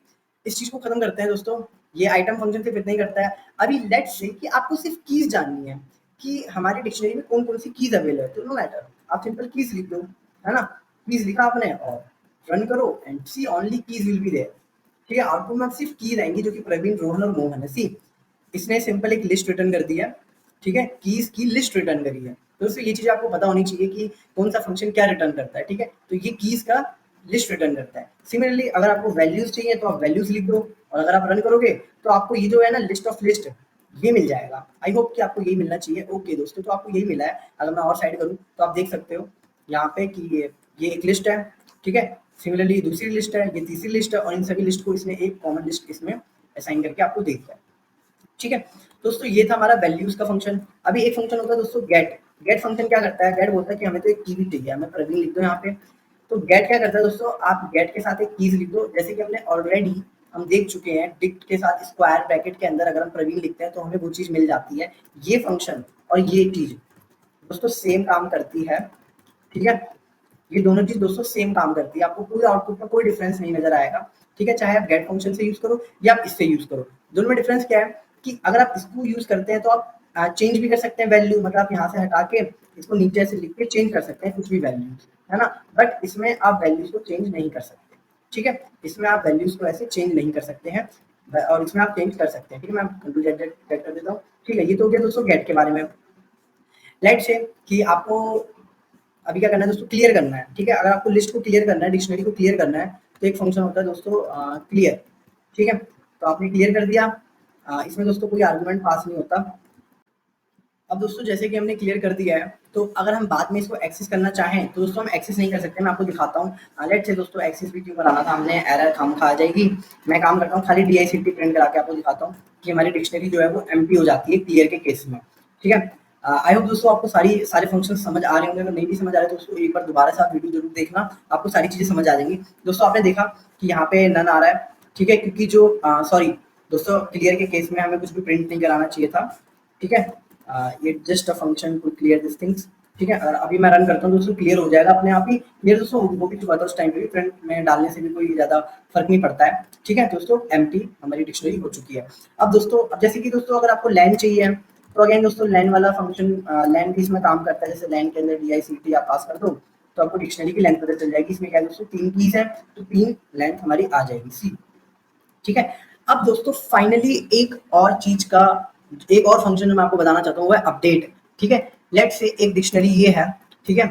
इस चीज को खत्म करते हैं दोस्तों। ये आइटम फंक्शन सिर्फ इतना ही करता है। अभी लेट्स से कि आपको सिर्फ कीज जाननी है कि हमारी डिक्शनरी में कौन कौन सी कीज अवेलेबल है, तो नो मैटर, आप सिंपल कीज लिख दो, है ना। कीज लिखा आपने और रन करो and see only keys will be there. ठीक है, आउटपुट में सिर्फ कीज आएंगी जो कि प्रवीण, रोहन और मोहन है। सी इसने सिंपल एक लिस्ट रिटर्न कर दिया। ठीक है, कीज की लिस्ट रिटर्न करी है। तो दोस्तों ये चीज आपको पता होनी चाहिए कि कौन सा फंक्शन क्या रिटर्न करता है। ठीक है, तो ये कीज का लिस्ट रिटर्न करता है। सिमिलरली अगर आपको वैल्यूज चाहिए तो आप वैल्यूज लिख दो, और अगर आप रन करोगे तो आपको ये जो है ना लिस्ट ऑफ लिस्ट, ये मिल जाएगा। आई होप कि आपको यही मिलना चाहिए। ओके दोस्तों, तो आपको यही मिला है। अगर मैं और साइड करूँ तो आप देख सकते हो यहाँ पे कि ये एक लिस्ट है। ठीक है, सिमिलरली दूसरी लिस्ट है, ये तीसरी लिस्ट है, और इन सभी लिस्ट को इसने एक कॉमन लिस्ट इसमें असाइन करके आपको दे दिया है। ठीक है दोस्तों, ये था हमारा वैल्यूज का फंक्शन। अभी एक फंक्शन होता है दोस्तों गेट। गेट फंक्शन क्या करता है? गेट बोलता है कि हमें तो एक की भी चाहिए। मैं प्रवीण लिख दो यहाँ पे। तो गेट क्या करता है दोस्तों, आप गेट के साथ एक कीज लिख दो। जैसे कि हमने ऑलरेडी हम देख चुके हैं, डिक्ट के साथ स्क्वायर ब्रैकेट के अंदर अगर हम प्रवीण लिखते हैं तो हमें वो चीज मिल जाती है। ये फंक्शन और ये चीज दोस्तों सेम काम करती है। ठीक है, ये दोनों चीज दोस्तों सेम काम करती है। आपको पूरे आउटपुट में कोई डिफरेंस नहीं नजर आएगा। ठीक है, चाहे आप गेट फंक्शन से यूज करो या आप इससे यूज करो, दोनों में डिफरेंस क्या है कि अगर आप इसको यूज करते हैं तो आप चेंज भी कर सकते हैं वैल्यू, मतलब आप यहाँ से हटा के इसको नीचे से लिख के चेंज कर सकते हैं कुछ भी वैल्यूज, है ना। बट इसमें आप वैल्यूज को चेंज नहीं कर सकते। ठीक है, इसमें आप वैल्यूज को ऐसे चेंज नहीं कर सकते हैं, और इसमें आप चेंज कर सकते हैं। ठीक है, मैं कंट्रोल जेड कर देता हूँ। ठीक है, ये तो हो गया दोस्तों गेट के बारे में। लेट से कि आपको अभी क्या करना है दोस्तों, क्लियर करना है। ठीक है, अगर आपको लिस्ट को क्लियर करना है, डिक्शनरी को क्लियर करना है, तो एक फंक्शन होता है दोस्तों क्लियर। ठीक है, तो आपने क्लियर कर दिया। इसमें दोस्तों कोई आर्गुमेंट पास नहीं होता। अब दोस्तों जैसे कि हमने क्लियर कर दिया है, तो अगर हम बाद में इसको एक्सेस करना चाहें तो दोस्तों हम एक्सेस नहीं कर सकते। मैं आपको दिखाता हूँ। लेट से दोस्तों एक्सेस भी क्यों कराना था हमने, एरर खाम खा जाएगी। मैं काम करता हूँ खाली DICT प्रिंट करा के आपको दिखाता हूँ कि हमारी डिक्शनरी जो है वो एम्प्टी हो जाती है क्लियर के केस में। ठीक है, आई होप दोस्तों आपको सारे फंक्शन समझ आ रहे होंगे। अगर नहीं भी समझ आ रहे तो दोस्तों एक बार दोबारा से आप वीडियो जरूर देखना, आपको सारी चीजें समझ आ जाएंगी। दोस्तों आपने देखा कि यहाँ पे नन आ रहा है। ठीक है, क्योंकि जो सॉरी दोस्तों, क्लियर के केस में हमें कुछ भी प्रिंट नहीं कराना चाहिए था। ठीक है, ये just a function to clear this things. ठीक है, अगर अभी मैं रन करता हूँ दोस्तों क्लियर हो जाएगा अपने आप ही। क्लियर दोस्तों वो भी चुका था उस टाइम पे भी, फ्रंट में डालने से भी कोई ज्यादा फर्क नहीं पड़ता है। ठीक है दोस्तों, एम्प्टी हमारी डिक्शनरी हो चुकी है। अब दोस्तों, अब जैसे कि दोस्तों अगर आपको लैन चाहिए तो अगेन दोस्तों लैन वाला फंक्शन, लैन भी इसमें काम करता है। जैसे लैन के अंदर DICT आप पास कर दो तो आपको डिक्शनरी की लेंथ पता चल जाएगी। इसमें क्या है दोस्तों, 3 कीज है तो 3 लेंथ हमारी आ जाएगी सी। ठीक है, अब दोस्तों फाइनली एक और फंक्शन जो मैं आपको बताना चाहता हूँ वो है अपडेट। ठीक है, लेट से एक डिक्शनरी ये है। ठीक है,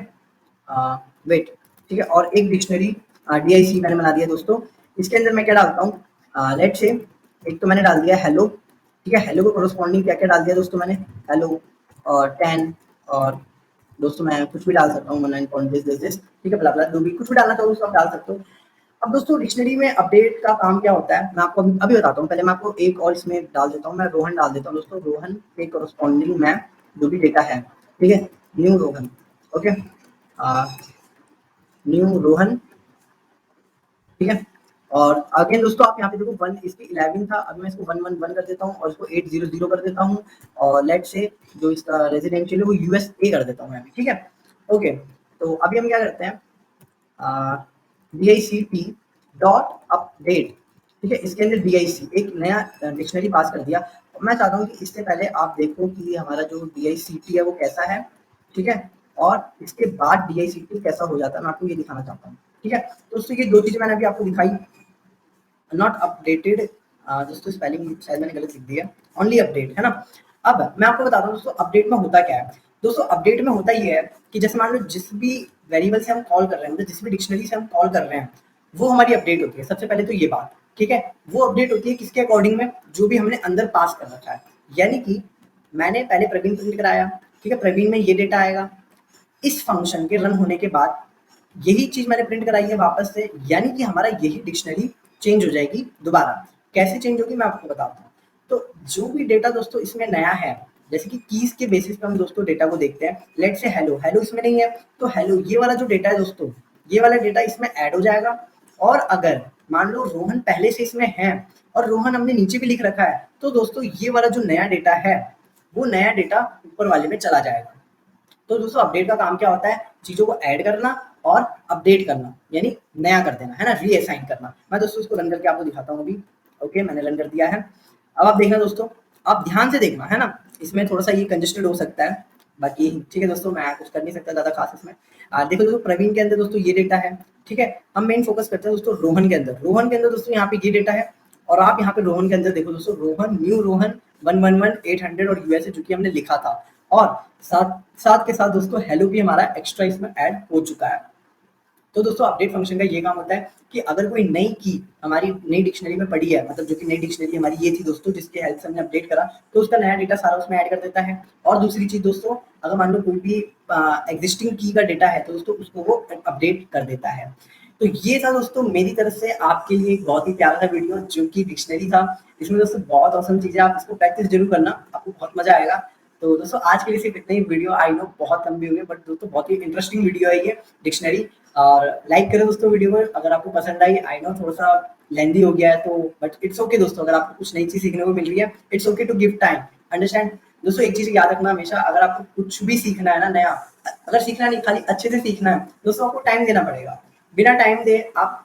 वेट। ठीक है, और एक डिक्शनरी DIC मैंने बना दिया दोस्तों। इसके अंदर मैं क्या डालता हूँ, लेट से एक तो मैंने डाल दिया हेलो। ठीक है, हेलो को कोरोस्पॉन्डिंग क्या क्या डाल दिया दोस्तों मैंने, हेलो और 10, और दोस्तों मैं कुछ भी डाल सकता हूँ 19.this। ठीक है, ब्ला ब्ला, जो भी कुछ भी डालना चाहो दोस्तों आप डाल सकते हो। अब दोस्तों डिक्शनरी में अपडेट का काम क्या होता है मैं आपको अभी बताता हूँ। पहले मैं आपको एक और इसमें डाल देता हूँ, मैं रोहन डाल देता हूँ दोस्तों। रोहन के कोरोस्पॉन्डिंग में जो भी डेटा है, ठीक है, new Rohan. Okay, new Rohan. ठीक है, और अगेन दोस्तों आप यहाँ पे देखो 1 इसकी 11 था, अभी मैं इसको 111 कर देता हूँ और इसको 800 कर देता हूँ। और लेट से जो इसका रेजिडेंशियल है वो USA कर देता हूँ मैं अभी। ठीक है, ओके, तो अभी हम क्या करते हैं, DICT डॉट अपडेट। ठीक है, इसके अंदर DIC एक नया डिक्शनरी पास कर दिया। मैं चाहता हूँ कि इससे पहले आप देखो कि हमारा जो DICT है वो कैसा है। ठीक है, और इसके बाद DICT कैसा हो जाता है मैं आपको ये दिखाना चाहता हूँ। ठीक है, तो दोस्तों ये 2 चीजें मैंने अभी आपको दिखाई। नॉट अपडेटेड, दोस्तों स्पेलिंग शायद मैंने गलत लिख दिया, ओनली अपडेट, है ना। अब मैं आपको बताता हूँ दोस्तों अपडेट में होता क्या है। दोस्तों अपडेट में होता ये है कि जैसे मान लो जिस भी वेरिएबल से हम कॉल कर रहे हैं, मतलब जिस भी डिक्शनरी से हम कॉल कर रहे हैं, वो हमारी अपडेट होती है। सबसे पहले तो ये बात, ठीक है, वो अपडेट होती है किसके अकॉर्डिंग में, जो भी हमने अंदर पास कर रखा है। यानी कि मैंने पहले प्रवीण प्रिंट कराया, ठीक है, प्रवीण में ये डेटा आएगा। इस फंक्शन के रन होने के बाद यही चीज मैंने प्रिंट कराई है वापस से, यानी कि हमारा यही डिक्शनरी चेंज हो जाएगी दोबारा। कैसे चेंज होगी मैं आपको बताता हूँ। तो जो भी डेटा दोस्तों इसमें नया है, जैसे कि कीज के बेसिस पे हम दोस्तों डेटा को देखते हैं। लेट से हेलो, हेलो इसमें नहीं है तो हेलो ये वाला जो डेटा है दोस्तों, ये वाला डेटा इसमें ऐड हो जाएगा। और अगर मान लो रोहन पहले से इसमें है और रोहन हमने नीचे भी लिख रखा है, तो दोस्तों ये वाला जो नया डेटा है वो नया डेटा ऊपर वाले में चला जाएगा। तो दोस्तों अपडेट का काम क्या होता है, चीजों को ऐड करना और अपडेट करना, यानी नया कर देना है ना, रीअसाइन करना। मैं दोस्तों इसको रन करके आपको दिखाता हूँ अभी। ओके, मैंने रन कर दिया है। अब आप देखना दोस्तों, आप ध्यान से देखना है ना, इसमें थोड़ा सा ये कंजेस्टेड हो सकता है, बाकी ठीक है दोस्तों, मैं कुछ कर नहीं सकता ज्यादा खास इसमें। देखो दोस्तों, प्रवीण के अंदर दोस्तों ये डेटा है, ठीक है। हम मेन फोकस करते हैं दोस्तों रोहन के अंदर। रोहन के अंदर दोस्तों यहाँ पे ये डेटा है, और आप यहाँ पे रोहन के अंदर देखो दोस्तों, रोहन न्यू रोहन 111 800 और यूएसए जो कि हमने लिखा था, और साथ साथ के साथ दोस्तों हेलो भी हमारा एक्स्ट्रा इसमें ऐड हो चुका है। तो दोस्तों अपडेट फंक्शन का ये काम होता है कि अगर कोई नई की हमारी नई डिक्शनरी में पड़ी है, मतलब जो कि नई डिक्शनरी हमारी ये थी दोस्तों जिसके हेल्प से हमने अपडेट करा, तो उसका नया डेटा सारा उसमें ऐड कर देता है। और दूसरी चीज दोस्तों, अगर मान लो कोई भी एग्जिस्टिंग की का डेटा है तो दोस्तों उसको वो अपडेट कर देता है। तो ये था दोस्तों मेरी तरफ से आपके लिए एक बहुत ही प्यारा सा वीडियो जो कि डिक्शनरी था। इसमें दोस्तों बहुत औसम चीजें, आप इसको प्रैक्टिस जरूर करना, आपको बहुत मजा आएगा। तो दोस्तों आज के लिए सिर्फ इतने ही। वीडियो आई नो बहुत लंबी हुई है, बट दोस्तों बहुत ही इंटरेस्टिंग वीडियो है ये डिक्शनरी। और लाइक करें दोस्तों वीडियो को अगर आपको पसंद आई। आई नो थोड़ा सा लेंदी हो गया है, तो बट इट्स ओके दोस्तों, अगर आपको कुछ नई चीज सीखने को मिल रही है, it's okay to give time, understand. दोस्तों एक चीज याद रखना हमेशा, अगर आपको कुछ भी सीखना है ना नया, अगर सीखना नहीं खाली अच्छे से सीखना है दोस्तों, आपको टाइम देना पड़ेगा। बिना टाइम दे आप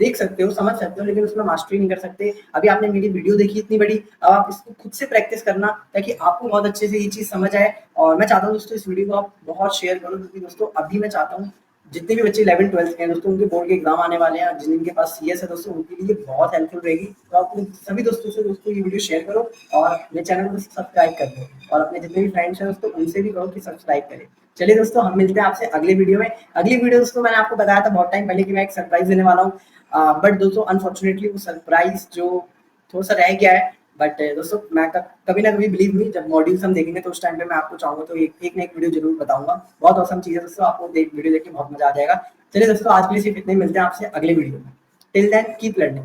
देख सकते हो, समझ सकते हो, लेकिन उसमें मास्टरी नहीं कर सकते। अभी आपने मेरी वीडियो देखी इतनी बड़ी, अब आप इसको खुद से प्रैक्टिस करना ताकि आपको बहुत अच्छे से ये चीज समझ आए। और मैं चाहता हूँ दोस्तों इस वीडियो को आप बहुत शेयर करो, क्योंकि दोस्तों अभी मैं चाहता हूँ जितने भी बच्चे 11th 12th के हैं दोस्तों, उनके बोर्ड के एग्जाम आने वाले हैं, जिनके पास सीएस है दोस्तों, उनके लिए बहुत हेल्पफुल रहेगी। तो आप सभी दोस्तों से दोस्तों ये वीडियो शेयर करो और मेरे चैनल को सब्सक्राइब कर दो, और अपने जितने भी फ्रेंड्स हैं दोस्तों उनसे भी कहो कि सब्सक्राइब करें। चलिए दोस्तों, हम मिलते हैं आपसे अगले वीडियो में। अगली वीडियो दोस्तों मैंने आपको बताया था बहुत टाइम पहले कि मैं एक सरप्राइज देने वाला हूँ, बट दोस्तों अनफॉर्चुनेटली वो सरप्राइज जो थोड़ा सा रह गया है। बट दोस्तों मैं कभी ना कभी बिलीव मी, जब मॉड्यूल्स हम देखेंगे तो उस टाइम पे मैं आपको चाहूंगा तो एक ना एक वीडियो जरूर बताऊंगा। बहुत औसम चीज है दोस्तों, आपको वीडियो देख के बहुत मजा आ जाएगा। चलिए दोस्तों आज के लिए सिर्फ इतने ही, मिलते हैं आपसे अगले वीडियो में। Till then keep learning.